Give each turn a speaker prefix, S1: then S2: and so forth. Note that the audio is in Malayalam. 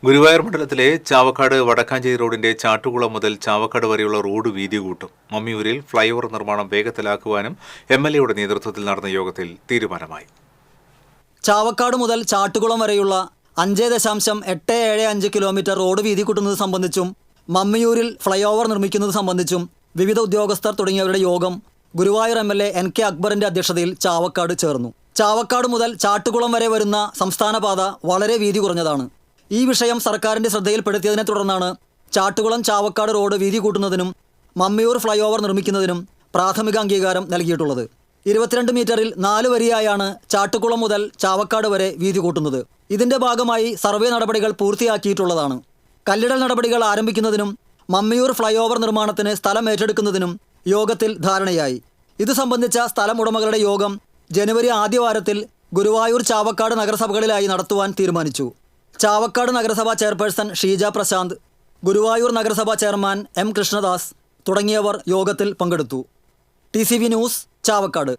S1: ഗുരുവായൂർ മണ്ഡലത്തിലെ ചാവക്കാട് വടക്കാഞ്ചേരി റോഡിന്റെ ചാട്ടുകുളം മുതൽ ചാവക്കാട് വരെയുള്ള റോഡ് വീതി കൂട്ടും. മമ്മിയൂരിൽ ഫ്ളൈഓവർ നിർമ്മാണം വേഗത്തിലാക്കുവാനും MLAയുടെ നേതൃത്വത്തിൽ നടന്ന യോഗത്തിൽ തീരുമാനമായി.
S2: ചാവക്കാട് മുതൽ ചാട്ടുകുളം വരെയുള്ള 5.875 കിലോമീറ്റർ റോഡ് വീതി കൂട്ടുന്നത് സംബന്ധിച്ചും മമ്മിയൂരിൽ ഫ്ളൈഓവർ നിർമ്മിക്കുന്നത് സംബന്ധിച്ചും വിവിധ ഉദ്യോഗസ്ഥർ തുടങ്ങിയവരുടെ യോഗം ഗുരുവായൂർ MLA NK അക്ബറിന്റെ അധ്യക്ഷതയിൽ ചാവക്കാട് ചേർന്നു. ചാവക്കാട് മുതൽ ചാട്ടുകുളം വരെ വരുന്ന സംസ്ഥാന പാത വളരെ വീതി കുറഞ്ഞതാണ്. ഈ വിഷയം സർക്കാരിന്റെ ശ്രദ്ധയിൽപ്പെടുത്തിയതിനെ തുടർന്നാണ് ചാട്ടുകുളം ചാവക്കാട് റോഡ് വീതി കൂട്ടുന്നതിനും മമ്മിയൂർ ഫ്ളൈഓവർ നിർമ്മിക്കുന്നതിനും പ്രാഥമിക അംഗീകാരം നൽകിയിട്ടുള്ളത്. 22 മീറ്ററിൽ 4 വരിയായാണ് ചാട്ടുകുളം മുതൽ ചാവക്കാട് വരെ വീതി കൂട്ടുന്നത്. ഇതിന്റെ ഭാഗമായി സർവേ നടപടികൾ പൂർത്തിയാക്കിയിട്ടുള്ളതാണ്. കല്ലിടൽ നടപടികൾ ആരംഭിക്കുന്നതിനും മമ്മിയൂർ ഫ്ളൈഓവർ നിർമ്മാണത്തിന് സ്ഥലം ഏറ്റെടുക്കുന്നതിനും യോഗത്തിൽ ധാരണയായി. ഇത് സംബന്ധിച്ച സ്ഥലം ഉടമകളുടെ യോഗം ജനുവരി ആദ്യവാരത്തിൽ ഗുരുവായൂർ ചാവക്കാട് നഗരസഭകളിലായി നടത്തുവാൻ തീരുമാനിച്ചു. ചാവക്കാട് നഗരസഭാ ചെയർപേഴ്സൺ ഷീജ പ്രശാന്ത്, ഗുരുവായൂർ നഗരസഭാ ചെയർമാൻ M കൃഷ്ണദാസ് തുടങ്ങിയവർ യോഗത്തിൽ പങ്കെടുത്തു. TCV news, Chavakkad.